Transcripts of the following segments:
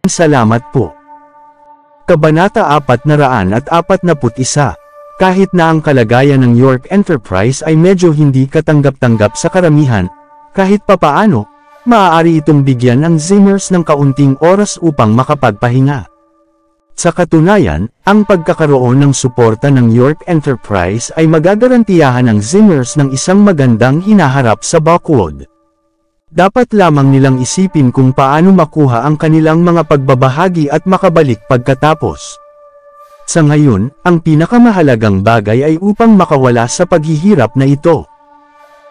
Salamat po. Kabanata 441. Kahit na ang kalagayan ng York Enterprise ay medyo hindi katanggap-tanggap sa karamihan, kahit papaano, maaari itong bigyan ang Zimmers ng kaunting oras upang makapagpahinga. Sa katunayan, ang pagkakaroon ng suporta ng York Enterprise ay magagarantiyahan ng Zimmers ng isang magandang hinaharap sa Buckwood. Dapat lamang nilang isipin kung paano makuha ang kanilang mga pagbabahagi at makabalik pagkatapos. Sa ngayon, ang pinakamahalagang bagay ay upang makawala sa paghihirap na ito.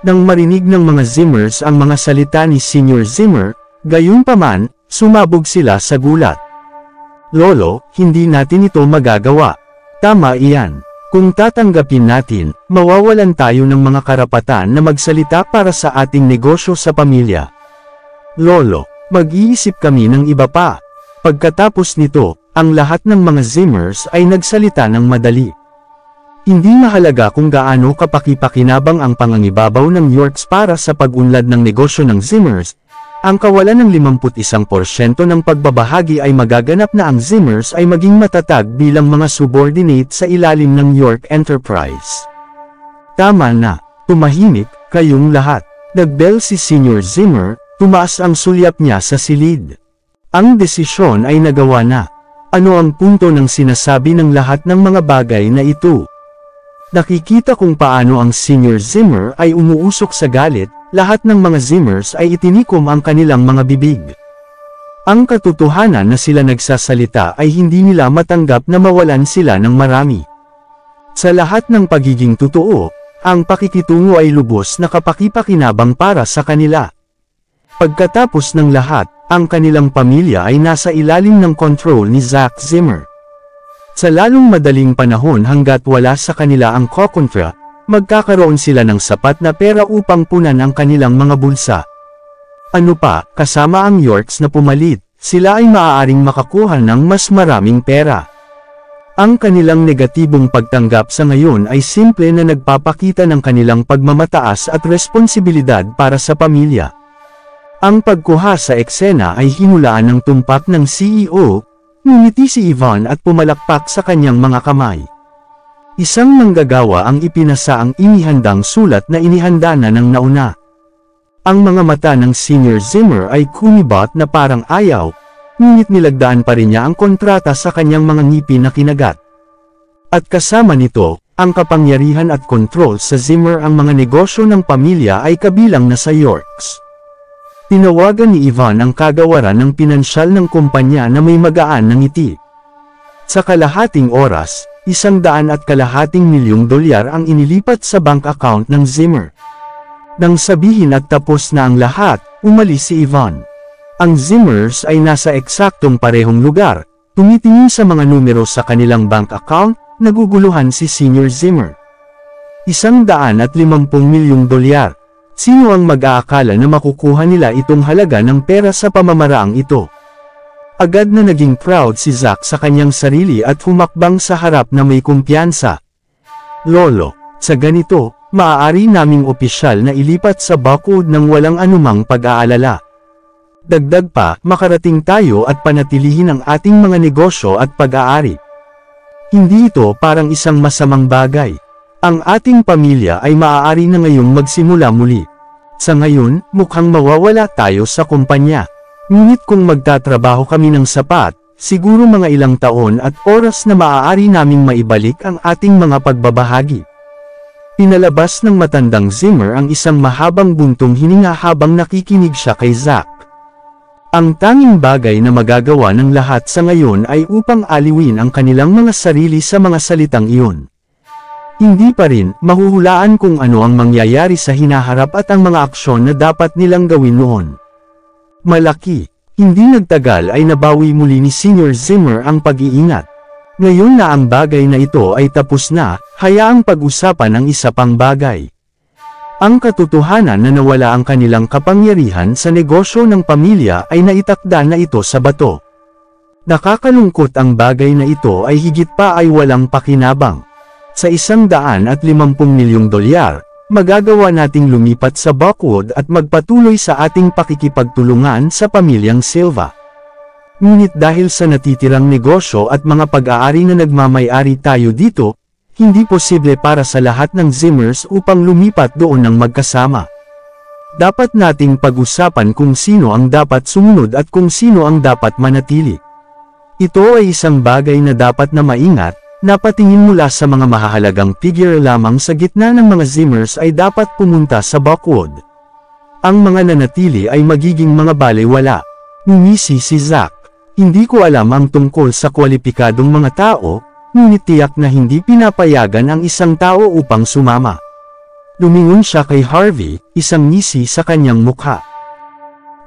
Nang marinig ng mga Zimmers ang mga salita ni Senior Zimmer, gayunpaman, sumabog sila sa gulat. Lolo, hindi natin ito magagawa. Tama iyan. Kung tatanggapin natin, mawawalan tayo ng mga karapatan na magsalita para sa ating negosyo sa pamilya. Lolo, mag-iisip kami ng iba pa. Pagkatapos nito, ang lahat ng mga Zimmers ay nagsalita ng madali. Hindi mahalaga kung gaano kapaki-pakinabang ang pangangibabaw ng Yorks para sa pag-unlad ng negosyo ng Zimmers, ang kawalan ng 51% ng pagbabahagi ay magaganap na ang Zimmers ay maging matatag bilang mga subordinate sa ilalim ng York Enterprise. Tama na, tumahimik, kayong lahat. Nagbel si Senior Zimmer, tumaas ang sulyap niya sa silid. Ang desisyon ay nagawa na. Ano ang punto ng sinasabi ng lahat ng mga bagay na ito? Nakikita kung paano ang Senior Zimmer ay umuusok sa galit. Lahat ng mga Zimmers ay itinikom ang kanilang mga bibig. Ang katotohanan na sila nagsasalita ay hindi nila matanggap na mawalan sila ng marami. Sa lahat ng pagiging totoo, ang pakikitungo ay lubos na kapaki-pakinabang para sa kanila. Pagkatapos ng lahat, ang kanilang pamilya ay nasa ilalim ng control ni Zack Zimmer. Sa lalong madaling panahon hanggat wala sa kanila ang kokontra, magkakaroon sila ng sapat na pera upang punan ang kanilang mga bulsa. Ano pa, kasama ang Yorks na pumalit, sila ay maaaring makakuha ng mas maraming pera. Ang kanilang negatibong pagtanggap sa ngayon ay simple na nagpapakita ng kanilang pagmamataas at responsibilidad para sa pamilya. Ang pagkuha sa eksena ay hinulaan ng tumpak ng CEO, ngumiti si Ivan at pumalakpak sa kanyang mga kamay. Isang manggagawa ang ipinasa ang inihandang sulat na inihanda na ng nauna. Ang mga mata ng Senior Zimmer ay kumibat na parang ayaw, ngunit nilagdaan pa rin niya ang kontrata sa kanyang mga ngipin na kinagat. At kasama nito, ang kapangyarihan at kontrol sa Zimmer ang mga negosyo ng pamilya ay kabilang na sa Yorks. Tinawagan ni Ivan ang kagawaran ng pinansyal ng kumpanya na may magaan na ngiti. Sa kalahating oras, $100 milyong ang inilipat sa bank account ng Zimmer. Nang sabihin at tapos na ang lahat, umalis si Ivan. Ang Zimmers ay nasa eksaktong parehong lugar, tumitingin sa mga numero sa kanilang bank account, naguguluhan si Senior Zimmer. $150 milyong. Sino ang mag-aakala na makukuha nila itong halaga ng pera sa pamamaraang ito? Agad na naging proud si Zack sa kanyang sarili at humakbang sa harap na may kumpiyansa. Lolo, sa ganito, maaari naming opisyal na ilipat sa Buckwood ng walang anumang pag-aalala. Dagdag pa, makarating tayo at panatilihin ang ating mga negosyo at pag-aari. Hindi ito parang isang masamang bagay. Ang ating pamilya ay maaari na ngayong magsimula muli. Sa ngayon, mukhang mawawala tayo sa kumpanya. Ngunit kung magtatrabaho kami ng sapat, siguro mga ilang taon at oras na maaari naming maibalik ang ating mga pagbabahagi. Pinalabas ng matandang Zimmer ang isang mahabang buntong hininga habang nakikinig siya kay Zack. Ang tanging bagay na magagawa ng lahat sa ngayon ay upang aliwin ang kanilang mga sarili sa mga salitang iyon. Hindi pa rin, mahuhulaan kung ano ang mangyayari sa hinaharap at ang mga aksyon na dapat nilang gawin noon. Malaki, hindi nagtagal ay nabawi muli ni Senior Zimmer ang pag-iingat. Ngayon na ang bagay na ito ay tapos na, hayaang pag-usapan ang isa pang bagay. Ang katotohanan na nawala ang kanilang kapangyarihan sa negosyo ng pamilya ay naitakda na ito sa bato. Nakakalungkot ang bagay na ito ay higit pa ay walang pakinabang. Sa $150 milyong, magagawa nating lumipat sa Buckwood at magpatuloy sa ating pakikipagtulungan sa pamilyang Silva. Ngunit dahil sa natitirang negosyo at mga pag-aari na nagmamay-ari tayo dito, hindi posible para sa lahat ng Zimmers upang lumipat doon ng magkasama. Dapat nating pag-usapan kung sino ang dapat sumunod at kung sino ang dapat manatili. Ito ay isang bagay na dapat na maingat, napatingin mula sa mga mahahalagang figure lamang sa gitna ng mga Zimmers ay dapat pumunta sa Buckwood. Ang mga nanatili ay magiging mga balewala. Ngumisi si Zack. Hindi ko alam ang tungkol sa kwalipikadong mga tao, ngunit tiyak na hindi pinapayagan ang isang tao upang sumama. Lumingon siya kay Harvey, isang ngisi sa kanyang mukha.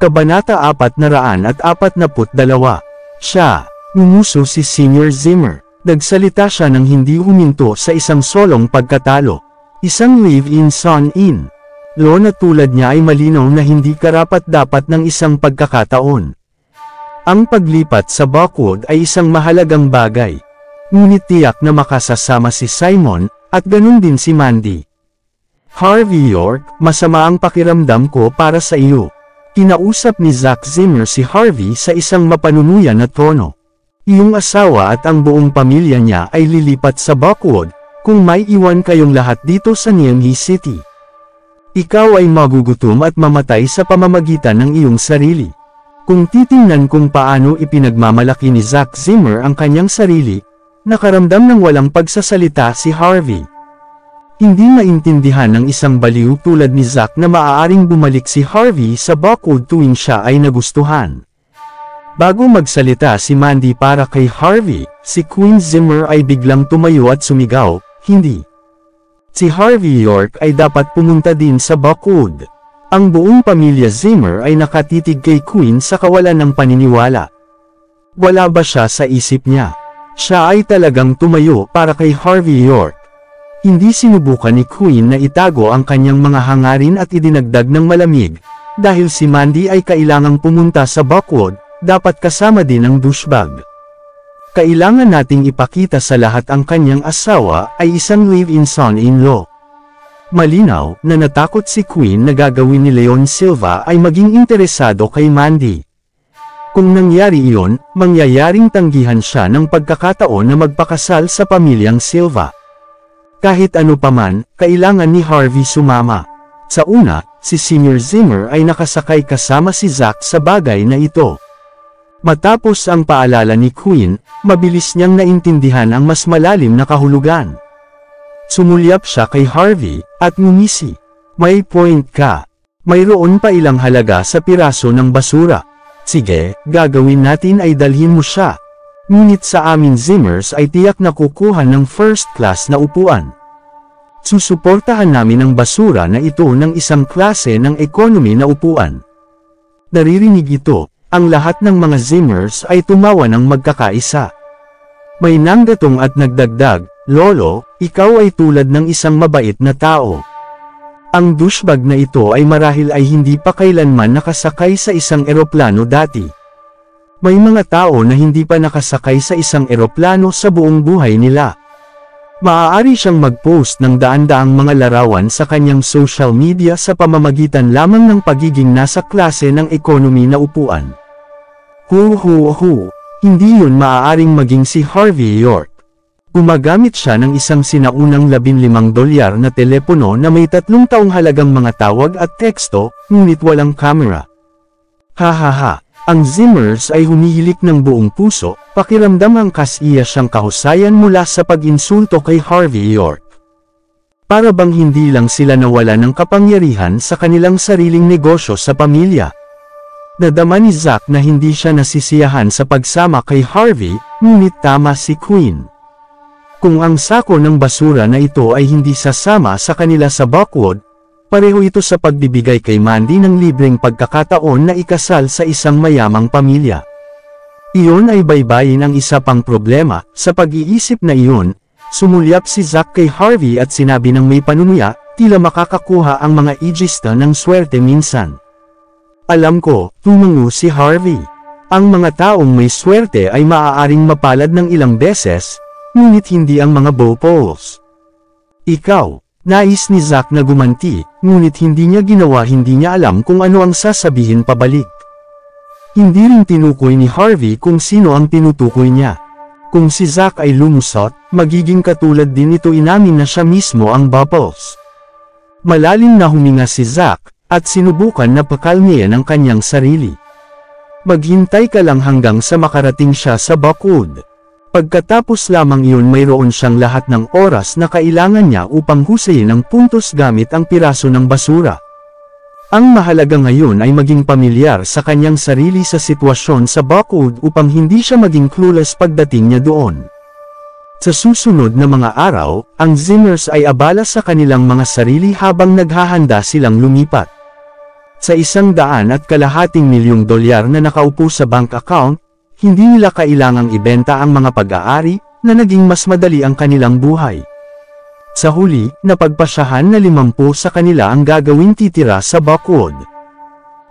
Kabanata 442. Siya, ngumuso si Senior Zimmer. Nagsalita siya nang hindi huminto sa isang solong pagkatalo. Isang live-in son-in. Lo na tulad niya ay malinaw na hindi karapat-dapat ng isang pagkakataon. Ang paglipat sa Buckwood ay isang mahalagang bagay. Ngunit tiyak na makasasama si Simon, at ganun din si Mandy. Harvey York, masama ang pakiramdam ko para sa iyo. Kinausap ni Zack Zimmer si Harvey sa isang mapanunuyan na tono. Iyong asawa at ang buong pamilya niya ay lilipat sa Buckwood, kung may iwan kayong lahat dito sa Niamey City. Ikaw ay magugutom at mamatay sa pamamagitan ng iyong sarili. Kung titingnan kung paano ipinagmamalaki ni Zack Zimmer ang kanyang sarili, nakaramdam ng walang pagsasalita si Harvey. Hindi maintindihan ng isang baliw tulad ni Zack na maaaring bumalik si Harvey sa Buckwood tuwing siya ay nagustuhan. Bago magsalita si Mandy para kay Harvey, si Queen Zimmer ay biglang tumayo at sumigaw, "Hindi! Si Harvey York ay dapat pumunta din sa Buckwood." Ang buong pamilya Zimmer ay nakatitig kay Queen sa kawalan ng paniniwala. Wala ba siya sa isip niya? Siya ay talagang tumayo para kay Harvey York. Hindi sinubukan ni Queen na itago ang kanyang mga hangarin at idinagdag ng malamig, dahil si Mandy ay kailangang pumunta sa Buckwood, dapat kasama din ang douchebag. Kailangan nating ipakita sa lahat ang kanyang asawa ay isang live-in son-in-law. Malinaw na natakot si Queen na gagawin ni Leon Silva ay maging interesado kay Mandy. Kung nangyari iyon, mangyayaring tanggihan siya ng pagkakataon na magpakasal sa pamilyang Silva. Kahit ano paman, kailangan ni Harvey sumama. Sa una, si Senior Zimmer ay nakasakay kasama si Zack sa bagay na ito. Matapos ang paalala ni Queen, mabilis niyang naintindihan ang mas malalim na kahulugan. Sumulyap siya kay Harvey, at ngumisi. "May point ka. Mayroon pa ilang halaga sa piraso ng basura. Sige, gagawin natin ay dalhin mo siya. Ngunit sa amin Zimmers ay tiyak na kukuha ng first class na upuan. Susuportahan namin ang basura na ito ng isang klase ng economy na upuan." Naririnig ito, ang lahat ng mga Zimmers ay tumawa ng magkakaisa. May nanggatong at nagdagdag, "Lolo, ikaw ay tulad ng isang mabait na tao." Ang douchebag na ito ay marahil ay hindi pa kailanman nakasakay sa isang eroplano dati. May mga tao na hindi pa nakasakay sa isang eroplano sa buong buhay nila. Maaari siyang mag-post ng daan-daang mga larawan sa kanyang social media sa pamamagitan lamang ng pagiging nasa klase ng economy na upuan. Hindi yun maaaring maging si Harvey York. Gumagamit siya ng isang sinaunang $15 na telepono na may 3 taong halagang mga tawag at teksto, ngunit walang camera. Hahaha. Ang Zimmers ay humihilik ng buong puso, pakiramdam ang kasiya siyang kahusayan mula sa pag-insulto kay Harvey York. Para bang hindi lang sila nawala ng kapangyarihan sa kanilang sariling negosyo sa pamilya. Nadama ni Zack na hindi siya nasisiyahan sa pagsama kay Harvey, ngunit tama si Queen. Kung ang sako ng basura na ito ay hindi sasama sa kanila sa Buckwood, pareho ito sa pagbibigay kay Mandy ng libreng pagkakataon na ikasal sa isang mayamang pamilya. Iyon ay baybayin ang isa pang problema. Sa pag-iisip na iyon, sumulyap si Zack kay Harvey at sinabi ng may panunuya, tila makakakuha ang mga igista ng swerte minsan. "Alam ko," tumango si Harvey. "Ang mga taong may swerte ay maaaring mapalad ng ilang beses, ngunit hindi ang mga bowpoles. Ikaw, nais ni Zack na gumanti, ngunit hindi niya ginawa, hindi niya alam kung ano ang sasabihin pabalik. Hindi rin tinukoy ni Harvey kung sino ang tinutukoy niya. Kung si Zack ay lumusot, magiging katulad din ito, inamin na siya mismo ang Bubbles. Malalim na huminga si Zack, at sinubukan na pakalmihan ang kanyang sarili. Maghintay ka lang hanggang sa makarating siya sa Buckwood. Pagkatapos lamang iyon mayroon siyang lahat ng oras na kailangan niya upang husayin ang puntos gamit ang piraso ng basura. Ang mahalaga ngayon ay maging pamilyar sa kanyang sarili sa sitwasyon sa Buckwood upang hindi siya maging clueless pagdating niya doon. Sa susunod na mga araw, ang Zimmers ay abala sa kanilang mga sarili habang naghahanda silang lumipat. Sa $100 milyong na nakaupo sa bank account, hindi nila kailangang ibenta ang mga pag-aari na naging mas madali ang kanilang buhay. Sa huli, napagpasyahan na 50 sa kanila ang gagawing titira sa Buckwood.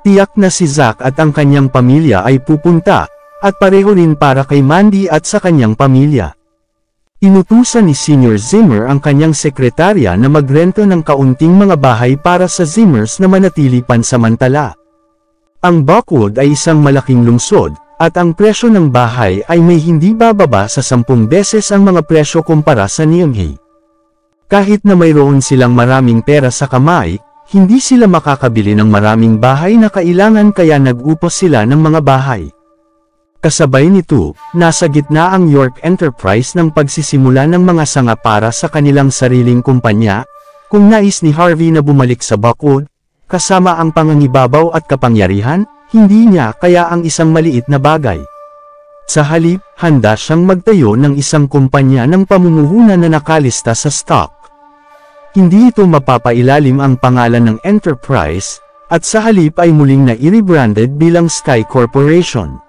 Tiyak na si Zack at ang kanyang pamilya ay pupunta, at pareho rin para kay Mandy at sa kanyang pamilya. Inutusan ni Senior Zimmer ang kanyang sekretarya na magrento ng kaunting mga bahay para sa Zimmers na manatili pansamantala. Ang Buckwood ay isang malaking lungsod, at ang presyo ng bahay ay may hindi bababa sa 10 beses ang mga presyo kumpara sa Niamey. Kahit na mayroon silang maraming pera sa kamay, hindi sila makakabili ng maraming bahay na kailangan, kaya nag-upos sila ng mga bahay. Kasabay nito, nasa gitna ang York Enterprise ng pagsisimula ng mga sanga para sa kanilang sariling kumpanya. Kung nais ni Harvey na bumalik sa Buckwood, kasama ang pangangibabaw at kapangyarihan, hindi niya kaya ang isang maliit na bagay. Sa halip, handa siyang magtayo ng isang kumpanya ng pamumuhunan na nakalista sa stock. Hindi ito mapapailalim ang pangalan ng Enterprise, at sa halip ay muling na i-rebranded bilang Sky Corporation.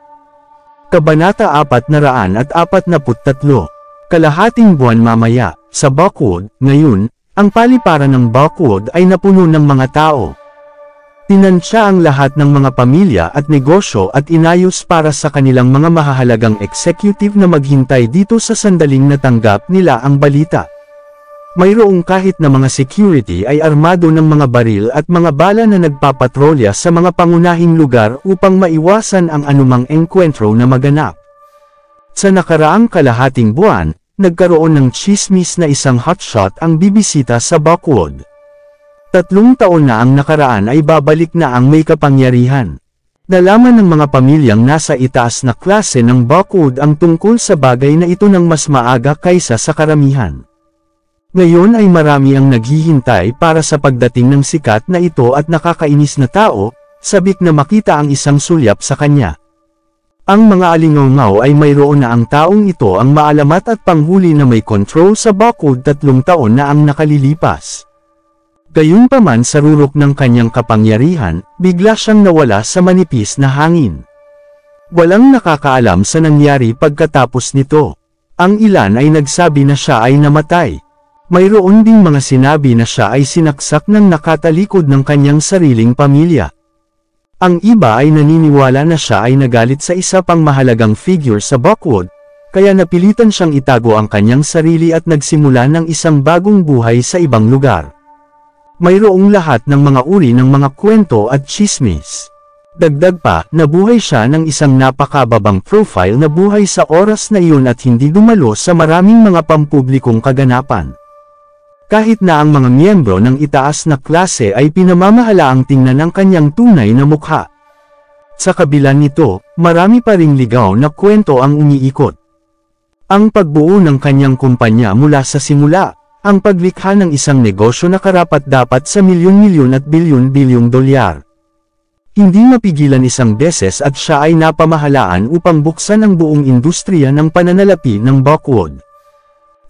Kabanata 443. Kalahating buwan mamaya, sa Buckwood, ngayon, ang paliparan ng Buckwood ay napuno ng mga tao. Tinansya ang lahat ng mga pamilya at negosyo at inayos para sa kanilang mga mahahalagang executive na maghintay dito sa sandaling natanggap nila ang balita. Mayroong kahit na mga security ay armado ng mga baril at mga bala na nagpapatrolya sa mga pangunahing lugar upang maiwasan ang anumang engkwentro na maganap. Sa nakaraang kalahating buwan, nagkaroon ng tsismis na isang hotshot ang bibisita sa Buckwood. 3 taon na ang nakaraan ay babalik na ang may kapangyarihan. Nalaman ng mga pamilyang nasa itaas na klase ng Buckwood ang tungkol sa bagay na ito ng mas maaga kaysa sa karamihan. Ngayon ay marami ang naghihintay para sa pagdating ng sikat na ito at nakakainis na tao, sabik na makita ang isang sulyap sa kanya. Ang mga alingaw ay mayroon na ang taong ito ang maalamat at panghuli na may control sa Buckwood 3 taon na ang nakalilipas. Gayunpaman sa rurok ng kanyang kapangyarihan, bigla siyang nawala sa manipis na hangin. Walang nakakaalam sa nangyari pagkatapos nito. Ang ilan ay nagsabi na siya ay namatay. Mayroon ding mga sinabi na siya ay sinaksak ng nakatalikod ng kanyang sariling pamilya. Ang iba ay naniniwala na siya ay nagalit sa isa pang mahalagang figure sa Buckwood, kaya napilitan siyang itago ang kanyang sarili at nagsimula ng isang bagong buhay sa ibang lugar. Mayroong lahat ng mga uri ng mga kwento at tsismis. Dagdag pa, nabuhay siya ng isang napakababang profile na buhay sa oras na iyon at hindi dumalo sa maraming mga pampublikong kaganapan. Kahit na ang mga miyembro ng itaas na klase ay pinamamahalaang tingnan ang kanyang tunay na mukha. Sa kabila nito, marami pa ring ligaw na kwento ang umiikot. Ang pagbuo ng kanyang kumpanya mula sa simula, ang paglikha ng isang negosyo na karapat-dapat sa milyon-milyon at bilyon-bilyong dolyar. Hindi mapigilan isang beses at siya ay napamahalaan upang buksan ang buong industriya ng pananalapi ng Buckwood.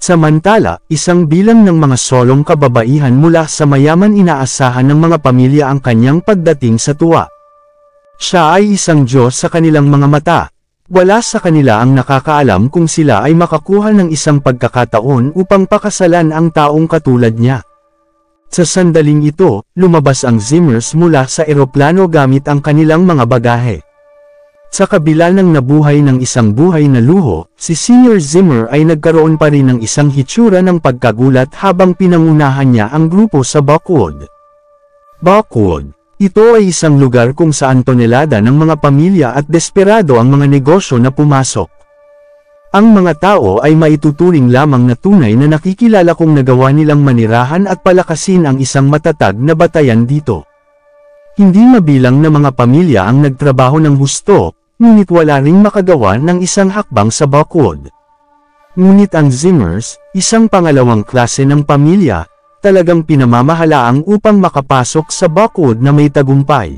Samantala, isang bilang ng mga solong kababaihan mula sa mayaman inaasahan ng mga pamilya ang kanyang pagdating sa tuwa. Siya ay isang Diyos sa kanilang mga mata. Wala sa kanila ang nakakaalam kung sila ay makakuha ng isang pagkakataon upang pakasalan ang taong katulad niya. Sa sandaling ito, lumabas ang Zimmers mula sa eroplano gamit ang kanilang mga bagahe. Sa kabila ng nabuhay ng isang buhay na luho, si Senior Zimmer ay nagkaroon pa rin ng isang hitsura ng pagkagulat habang pinangunahan niya ang grupo sa Buckwood. Buckwood. Ito ay isang lugar kung saan tonelada ng mga pamilya at desperado ang mga negosyo na pumasok. Ang mga tao ay maituturing lamang na tunay na nakikilala kung nagawa nilang manirahan at palakasin ang isang matatag na batayan dito. Hindi mabilang na mga pamilya ang nagtrabaho ng husto, ngunit wala ring makagawa ng isang hakbang sa Buckwood. Ngunit ang Zimmers, isang pangalawang klase ng pamilya, talagang pinamamahalaang upang makapasok sa Buckwood na may tagumpay.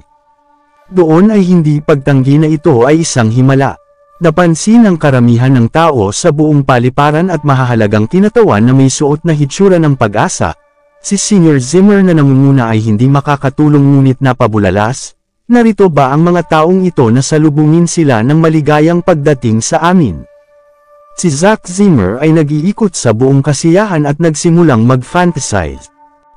Doon ay hindi pagtanggi na ito ay isang himala. Napansin ang karamihan ng tao sa buong paliparan at mahahalagang kinatawan na may suot na hitsura ng pag-asa. Si Senior Zimmer na nangunguna ay hindi makakatulong ngunit napabulalas. Narito ba ang mga taong ito na salubungin sila ng maligayang pagdating sa amin? Si Zack Zimmer ay nag-iikot sa buong kasiyahan at nagsimulang mag-fantasize.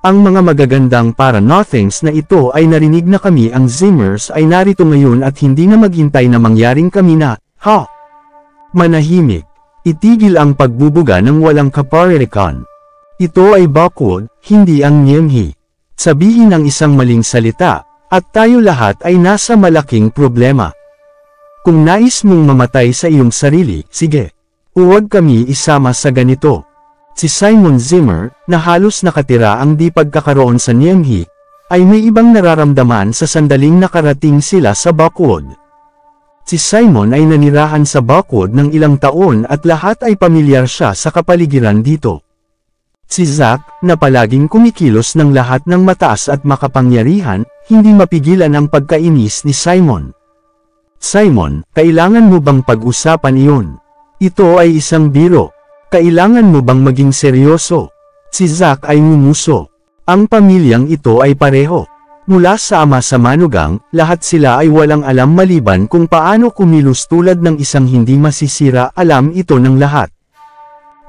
Ang mga magagandang para-nothings na ito ay narinig na kami ang Zimmers ay narito ngayon at hindi na maghintay na mangyaring kami na, ha! Manahimik. Itigil ang pagbubuga ng walang kaparirikan. Ito ay Buckwood, hindi ang Niemhi. Sabihin ang isang maling salita, at tayo lahat ay nasa malaking problema. Kung nais mong mamatay sa iyong sarili, sige. Huwag kami isama sa ganito. Si Simon Zimmer, na halos nakatira ang di pagkakaroon sa Niemhi, ay may ibang nararamdaman sa sandaling nakarating sila sa Buckwood. Si Simon ay nanirahan sa Buckwood ng ilang taon at lahat ay pamilyar siya sa kapaligiran dito. Si Zack, na palaging kumikilos ng lahat ng mataas at makapangyarihan, hindi mapigilan ang pagkainis ni Simon. Simon, kailangan mo bang pag-usapan iyon? Ito ay isang biro. Kailangan mo bang maging seryoso? Si Zack ay ngumuso. Ang pamilyang ito ay pareho. Mula sa ama sa manugang, lahat sila ay walang alam maliban kung paano kumilos tulad ng isang hindi masisira, alam ito ng lahat.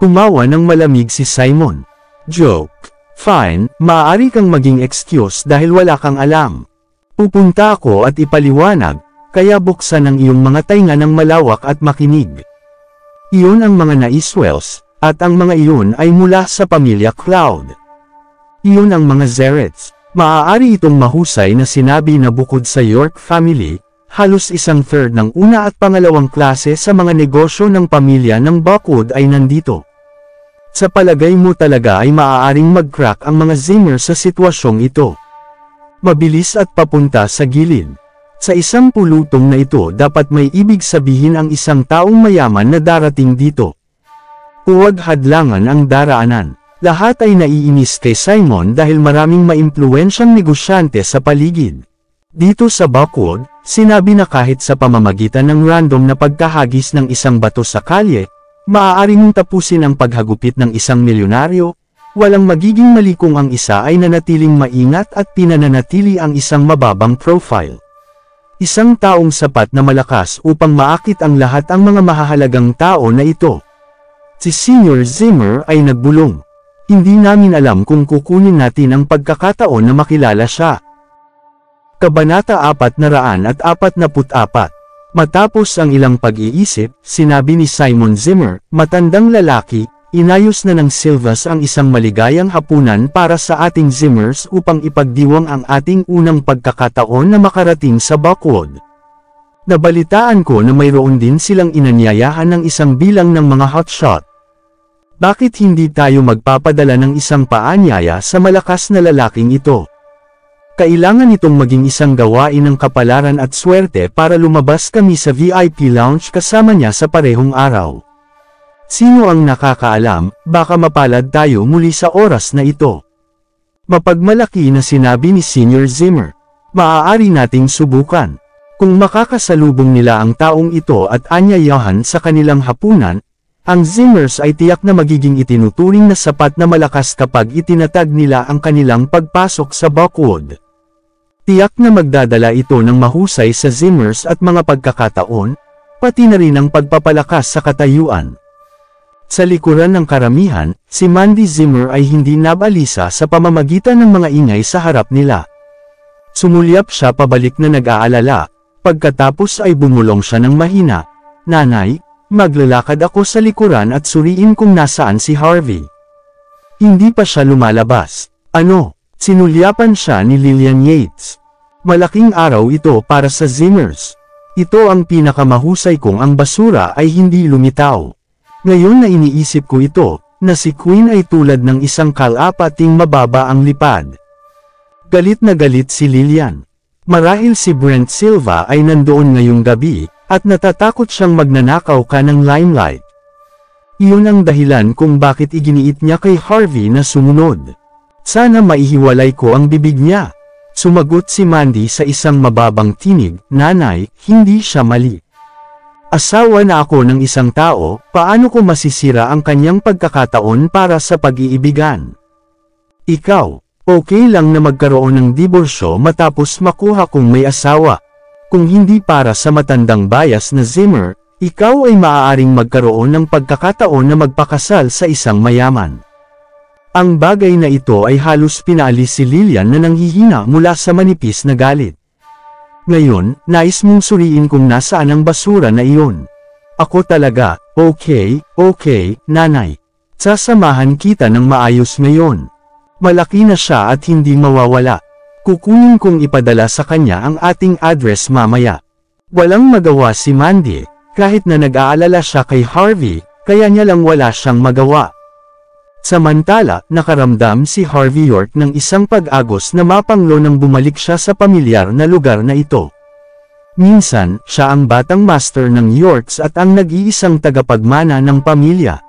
Tumawa ng malamig si Simon. Joke. Fine, maaari kang maging excuse dahil wala kang alam. Pupunta ako at ipaliwanag, kaya buksan ang iyong mga tainga ng malawak at makinig. Iyon ang mga naiswells, at ang mga iyon ay mula sa pamilya Cloud. Iyon ang mga Zerets. Maaari itong mahusay na sinabi na bukod sa York family, halos 1/3 ng una at pangalawang klase sa mga negosyo ng pamilya ng Buckwood ay nandito. Sa palagay mo talaga ay maaaring mag-crack ang mga Zimmer sa sitwasyong ito. Mabilis at papunta sa gilid. Sa isang pulutong na ito dapat may ibig sabihin ang isang taong mayaman na darating dito. Huwag hadlangan ang daraanan. Lahat ay naiinis kay Simon dahil maraming maimpluwensyang negosyante sa paligid. Dito sa Buckwood, sinabi na kahit sa pamamagitan ng random na pagkahagis ng isang bato sa kalye, maaari mong tapusin ang paghagupit ng isang milyonaryo, walang magiging mali kung ang isa ay nanatiling maingat at pinananatili ang isang mababang profile. Isang taong sapat na malakas upang maakit ang lahat ang mga mahahalagang tao na ito. Si Senior Zimmer ay nagbulong. Hindi namin alam kung kukunin natin ang pagkakataon na makilala siya. Kabanata 444. Matapos ang ilang pag-iisip, sinabi ni Simon Zimmer, matandang lalaki, inayos na ng Silvas ang isang maligayang hapunan para sa ating Zimmers upang ipagdiwang ang ating unang pagkakataon na makarating sa Buckwood. Nabalitaan ko na mayroon din silang inanyayahan ng isang bilang ng mga hotshot. Bakit hindi tayo magpapadala ng isang paanyaya sa malakas na lalaking ito? Kailangan itong maging isang gawain ng kapalaran at swerte para lumabas kami sa VIP lounge kasama niya sa parehong araw. Sino ang nakakaalam, baka mapalad tayo muli sa oras na ito. Mapagmalaki na sinabi ni Senior Zimmer. Maaari nating subukan. Kung makakasalubong nila ang taong ito at anyayahan sa kanilang hapunan, ang Zimmers ay tiyak na magiging itinuturing na sapat na malakas kapag itinatag nila ang kanilang pagpasok sa Buckwood. Tiyak na magdadala ito ng mahusay sa Zimmers at mga pagkakataon, pati na rin ang pagpapalakas sa katayuan. Sa likuran ng karamihan, si Mandy Zimmer ay hindi nabalisa sa pamamagitan ng mga ingay sa harap nila. Sumulyap siya pabalik na nag-aalala, Pagkatapos ay bumulong siya ng mahina, "Nanay, maglalakad ako sa likuran at suriin kung nasaan si Harvey." Hindi pa siya lumalabas. "Ano?" Sinulyapan siya ni Lillian Yates. "Malaking araw ito para sa Zimmers. Ito ang pinakamahusay kung ang basura ay hindi lumitaw. Ngayon na iniisip ko ito, na si Queen ay tulad ng isang kalapating mababa ang lipad." Galit na galit si Lillian. Marahil si Brent Silva ay nandoon ngayong gabi, at natatakot siyang magnanakaw ka ng limelight. Iyon ang dahilan kung bakit iginiit niya kay Harvey na sumunod. "Sana maihiwalay ko ang bibig niya." Sumagot si Mandy sa isang mababang tinig, "Nanay, hindi siya mali. Asawa na ako ng isang tao, paano ko masisira ang kanyang pagkakataon para sa pag-iibigan? Ikaw, okay lang na magkaroon ng diborsyo matapos makuha kung may asawa. Kung hindi para sa matandang bias na Zimmer, ikaw ay maaaring magkaroon ng pagkakataon na magpakasal sa isang mayaman." Ang bagay na ito ay halos pinaalis si Lillian na nanghihina mula sa manipis na galit. "Ngayon, nais mong suriin kung nasaan ang basura na iyon." "Ako talaga, okay, nanay. Sasamahan kita ng maayos ngayon. Malaki na siya at hindi mawawala. Kukunin kong ipadala sa kanya ang ating address mamaya." Walang magawa si Mandy, kahit na nag-aalala siya kay Harvey, kaya niya lang wala siyang magawa. Samantala, nakaramdam si Harvey York ng isang pag-agos na mapanglo nang bumalik siya sa pamilyar na lugar na ito. Minsan, siya ang batang master ng Yorks at ang nag-iisang tagapagmana ng pamilya.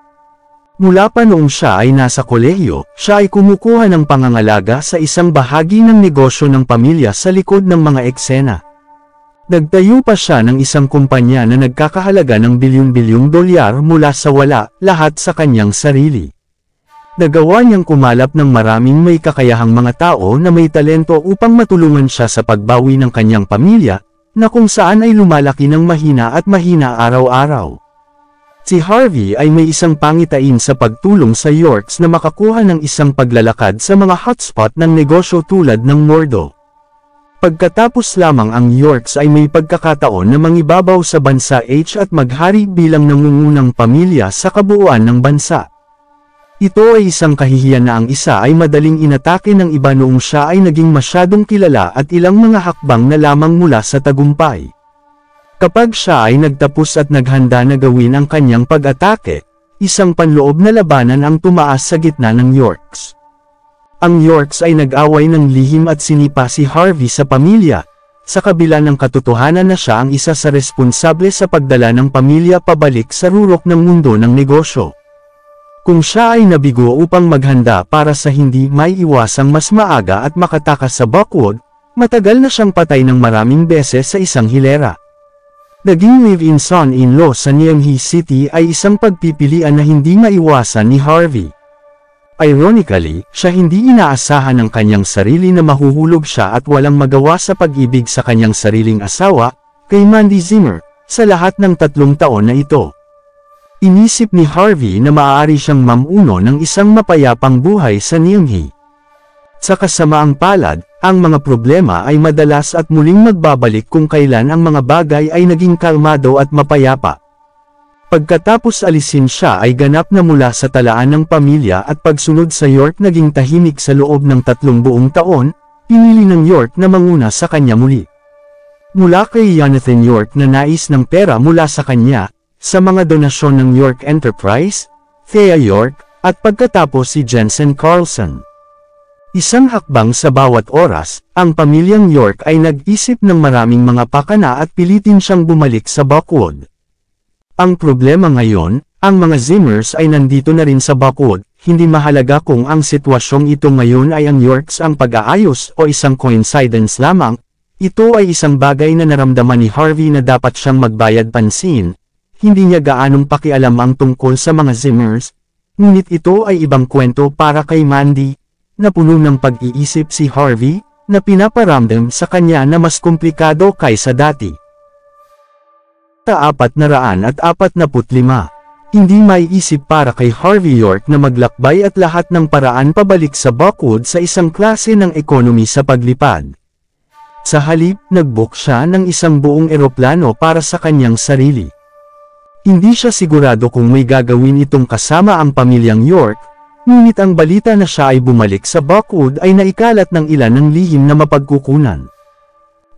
Mula pa noong siya ay nasa kolehiyo, siya ay kumukuha ng pangangalaga sa isang bahagi ng negosyo ng pamilya sa likod ng mga eksena. Nagtayo pa siya ng isang kumpanya na nagkakahalaga ng bilyon-bilyong dolyar mula sa wala, lahat sa kanyang sarili. Nagawa niyang kumalap ng maraming may kakayahang mga tao na may talento upang matulungan siya sa pagbawi ng kanyang pamilya, na kung saan ay lumalaki ng mahina at mahina araw-araw. Si Harvey ay may isang pangitain sa pagtulong sa Yorks na makakuha ng isang paglalakad sa mga hotspot ng negosyo tulad ng Mordo. Pagkatapos lamang ang Yorks ay may pagkakataon na mangibabaw sa bansa H at maghari bilang nangungunang pamilya sa kabuuan ng bansa. Ito ay isang kahihiyan na ang isa ay madaling inatake ng iba noong siya ay naging masyadong kilala at ilang mga hakbang na lamang mula sa tagumpay. Kapag siya ay nagtapos at naghanda na gawin ang kanyang pag-atake, isang panloob na labanan ang tumaas sa gitna ng Yorks. Ang Yorks ay nag-away ng lihim at sinipa si Harvey sa pamilya, sa kabila ng katotohanan na siya ang isa sa responsable sa pagdala ng pamilya pabalik sa rurok ng mundo ng negosyo. Kung siya ay nabigo upang maghanda para sa hindi may iwasang mas maaga at makatakas sa Buckwood, matagal na siyang patay ng maraming beses sa isang hilera. Naging live-in son-in-law sa Niamey City ay isang pagpipilian na hindi maiwasan ni Harvey. Ironically, siya hindi inaasahan ng kanyang sarili na mahuhulog siya at walang magawa sa pag-ibig sa kanyang sariling asawa, kay Mandy Zimmer, sa lahat ng 3 taon na ito. Inisip ni Harvey na maaari siyang mamuno ng isang mapayapang buhay sa Niamey. Sa kasamaang palad, ang mga problema ay madalas at muling magbabalik kung kailan ang mga bagay ay naging kalmado at mapayapa. Pagkatapos alisin siya ay ganap na mula sa talaan ng pamilya at pagsunod sa York naging tahimik sa loob ng 3 buong taon, pinili ng York na manguna sa kanya muli. Mula kay Jonathan York na nais ng pera mula sa kanya, sa mga donasyon ng York Enterprise, Thea York, at pagkatapos si Jensen Carlson. Isang hakbang sa bawat oras, ang pamilyang York ay nag-isip ng maraming mga pakana at pilitin siyang bumalik sa Buckwood. Ang problema ngayon, ang mga Zimmers ay nandito na rin sa Buckwood, hindi mahalaga kung ang sitwasyong ito ngayon ay ang Yorks ang pag-aayos o isang coincidence lamang, ito ay isang bagay na naramdaman ni Harvey na dapat siyang magbayad pansin. Hindi niya gaanong pakialam ang tungkol sa mga Zimmers, ngunit ito ay ibang kwento para kay Mandy, na puno ng pag-iisip si Harvey, na pinaparamdam sa kanya na mas komplikado kaysa dati. 445. Hindi maiisip para kay Harvey York na maglakbay at lahat ng paraan pabalik sa Buckwood sa isang klase ng economy sa paglipad. Sa halip, nag-book siya ng isang buong eroplano para sa kanyang sarili. Hindi siya sigurado kung may gagawin itong kasama ang pamilyang York, ngunit ang balita na siya ay bumalik sa Buckwood ay naikalat ng ilan ng lihim na mapagkukunan.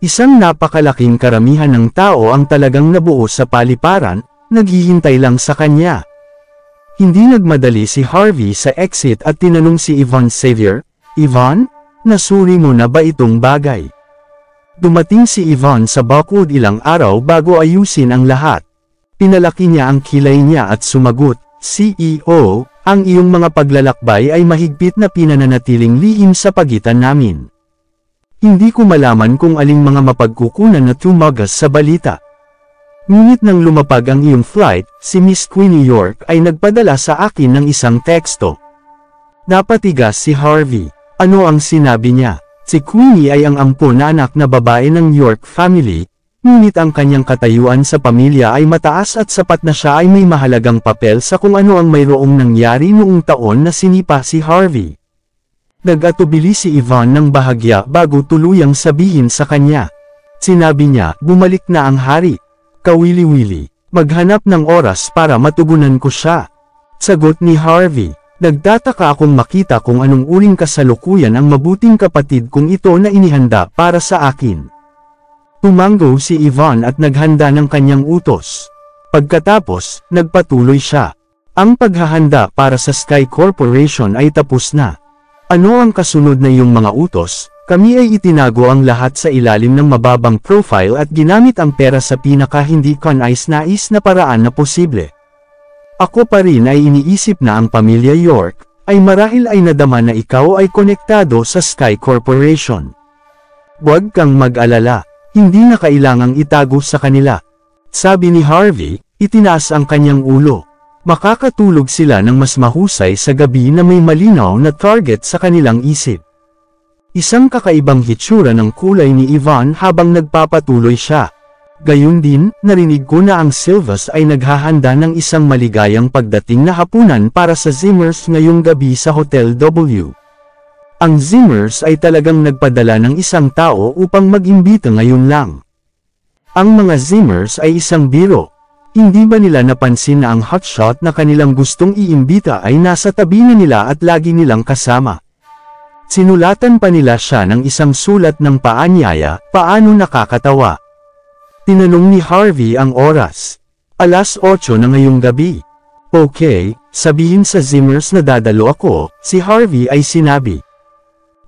Isang napakalaking karamihan ng tao ang talagang nabuo sa paliparan, naghihintay lang sa kanya. Hindi nagmadali si Harvey sa exit at tinanong si Yvonne Xavier, "Yvonne, nasuri mo na ba itong bagay?" Dumating si Yvonne sa Buckwood ilang araw bago ayusin ang lahat. Pinalaki niya ang kilay niya at sumagot, "CEO, ang iyong mga paglalakbay ay mahigpit na pinananatiling lihim sa pagitan namin. Hindi ko malaman kung aling mga mapagkukunan na tumagas sa balita. Ngunit nang lumapag ang iyong flight, si Miss Queenie York ay nagpadala sa akin ng isang teksto." Napatigas si Harvey. Ano ang sinabi niya? Si Queenie ay ang ampon na anak na babae ng York family, ngunit ang kanyang katayuan sa pamilya ay mataas at sapat na siya ay may mahalagang papel sa kung ano ang mayroong nangyari noong taon na sinipa si Harvey. Nag-atubili si Yvonne ng bahagya bago tuluyang sabihin sa kanya. Sinabi niya, "Bumalik na ang hari. Kawili-wili, maghanap ng oras para matugunan ko siya." Sagot ni Harvey. "Nagtataka akong makita kung anong uring kasalukuyan ang mabuting kapatid kong ito na inihanda para sa akin." Tumango si Yvonne at naghanda ng kanyang utos. Pagkatapos, nagpatuloy siya. "Ang paghahanda para sa Sky Corporation ay tapos na. Ano ang kasunod na iyong mga utos? Kami ay itinago ang lahat sa ilalim ng mababang profile at ginamit ang pera sa pinaka hindi kanais-nais na paraan na posible. Ako pa rin ay iniisip na ang pamilya York, ay marahil ay nadama na ikaw ay konektado sa Sky Corporation. Huwag kang mag-alala, hindi na kailangang itago sa kanila." Sabi ni Harvey, itinaas ang kanyang ulo. Makakatulog sila ng mas mahusay sa gabi na may malinaw na target sa kanilang isip. Isang kakaibang hitsura ng kulay ni Yvonne habang nagpapatuloy siya. Gayun din, narinig ko na ang Silvas ay naghahanda ng isang maligayang pagdating na hapunan para sa Zimmers ngayong gabi sa Hotel W. Ang Zimmers ay talagang nagpadala ng isang tao upang mag-imbita ngayon lang. Ang mga Zimmers ay isang biro. Hindi ba nila napansin na ang hotshot na kanilang gustong iimbita ay nasa tabi na nila at lagi nilang kasama? Sinulatan pa nila siya ng isang sulat ng paanyaya, "Paano nakakatawa?" Tinanong ni Harvey ang oras. 8:00 na ngayong gabi. "Okay, sabihin sa Zimmers na dadalo ako," si Harvey ay sinabi.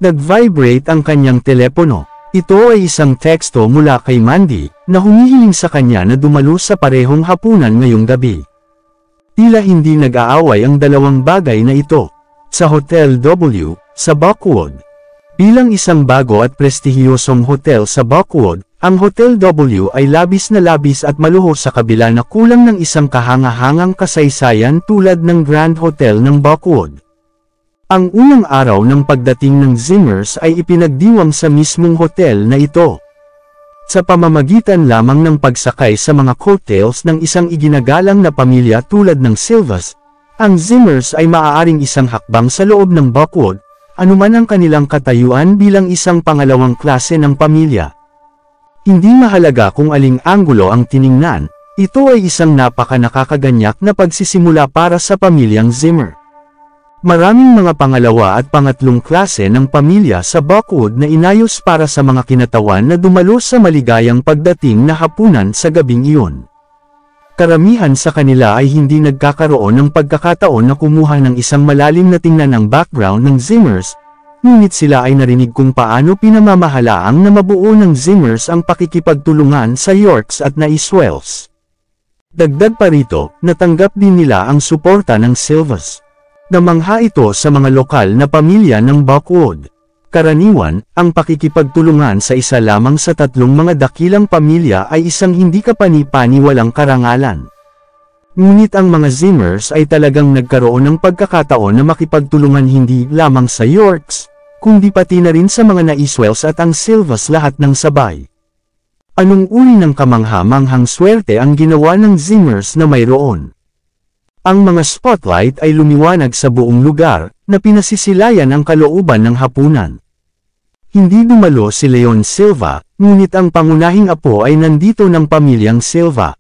Nag-vibrate ang kanyang telepono. Ito ay isang teksto mula kay Mandy, na humihiling sa kanya na dumalo sa parehong hapunan ngayong gabi. Tila hindi nag-aaway ang dalawang bagay na ito. Sa Hotel W, sa Buckwood. Bilang isang bago at prestihiyosong hotel sa Buckwood, ang Hotel W ay labis at maluho sa kabila na kulang ng isang kahangahangang kasaysayan tulad ng Grand Hotel ng Buckwood. Ang unang araw ng pagdating ng Zimmers ay ipinagdiwang sa mismong hotel na ito. Sa pamamagitan lamang ng pagsakay sa mga coattails ng isang iginagalang na pamilya tulad ng Silvas, ang Zimmers ay maaaring isang hakbang sa loob ng Buckwood, anuman ang kanilang katayuan bilang isang pangalawang klase ng pamilya. Hindi mahalaga kung aling anggulo ang tiningnan, ito ay isang napaka-nakakaganyak na pagsisimula para sa pamilyang Zimmer. Maraming mga pangalawa at pangatlong klase ng pamilya sa Buckwood na inayos para sa mga kinatawan na dumalo sa maligayang pagdating na hapunan sa gabing iyon. Karamihan sa kanila ay hindi nagkakaroon ng pagkakataon na kumuha ng isang malalim na tingnan ng background ng Zimmers, ngunit sila ay narinig kung paano pinamamahalaang na mabuo ng Zimmers ang pakikipagtulungan sa Yorks at Naiswells. Dagdag pa rito, natanggap din nila ang suporta ng Silvas. Namangha ito sa mga lokal na pamilya ng Buckwood. Karaniwan, ang pakikipagtulungan sa isa lamang sa tatlong mga dakilang pamilya ay isang hindi kapani-paniwalang karangalan. Ngunit ang mga Zimmers ay talagang nagkaroon ng pagkakataon na makipagtulungan hindi lamang sa Yorks, kundi pati na rin sa mga Naiswells at ang Silvas lahat ng sabay. Anong uri ng kamangha-manghang swerte ang ginawa ng Zimmers na mayroon? Ang mga spotlight ay lumiwanag sa buong lugar, na pinasisilayan ang kalooban ng hapunan. Hindi dumalo si Leon Silva, ngunit ang pangunahing apo ay nandito ng pamilyang Silva.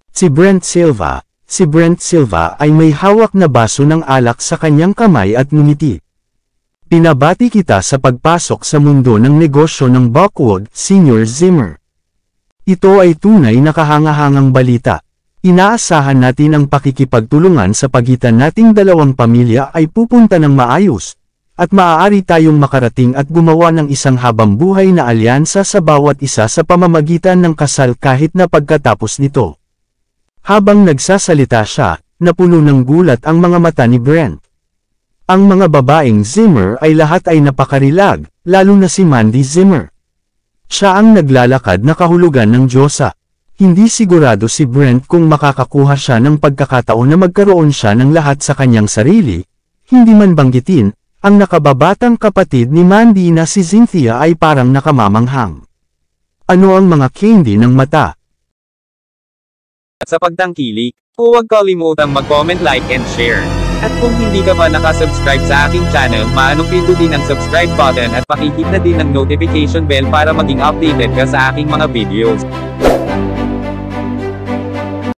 Si Brent Silva. Si Brent Silva ay may hawak na baso ng alak sa kanyang kamay at ngumiti. Pinabati kita sa pagpasok sa mundo ng negosyo ng Buckwood, Sr. Zimmer. Ito ay tunay na kahangahangang balita. Inaasahan natin ang pakikipagtulungan sa pagitan nating dalawang pamilya ay pupunta ng maayos, at maaari tayong makarating at gumawa ng isang habambuhay na alyansa sa bawat isa sa pamamagitan ng kasal kahit na pagkatapos nito. Habang nagsasalita siya, napuno ng gulat ang mga mata ni Brent. Ang mga babaeng Zimmer ay lahat ay napakarilag, lalo na si Mandy Zimmer. Siya ang naglalakad na kahulugan ng Diyosa. Hindi sigurado si Brent kung makakakuha siya ng pagkakataon na magkaroon siya ng lahat sa kanyang sarili, hindi man banggitin, ang nakababatang kapatid ni Mandy na si Cynthia ay parang nakamamanghang. Ano ang mga candy ng mata? At sa pagtangkilik, huwag kalimutang mag-comment, like and share. At kung hindi ka pa nakasubscribe sa aking channel, maanong pindutin ang subscribe button at pakihit na din ang notification bell para maging updated ka sa aking mga videos.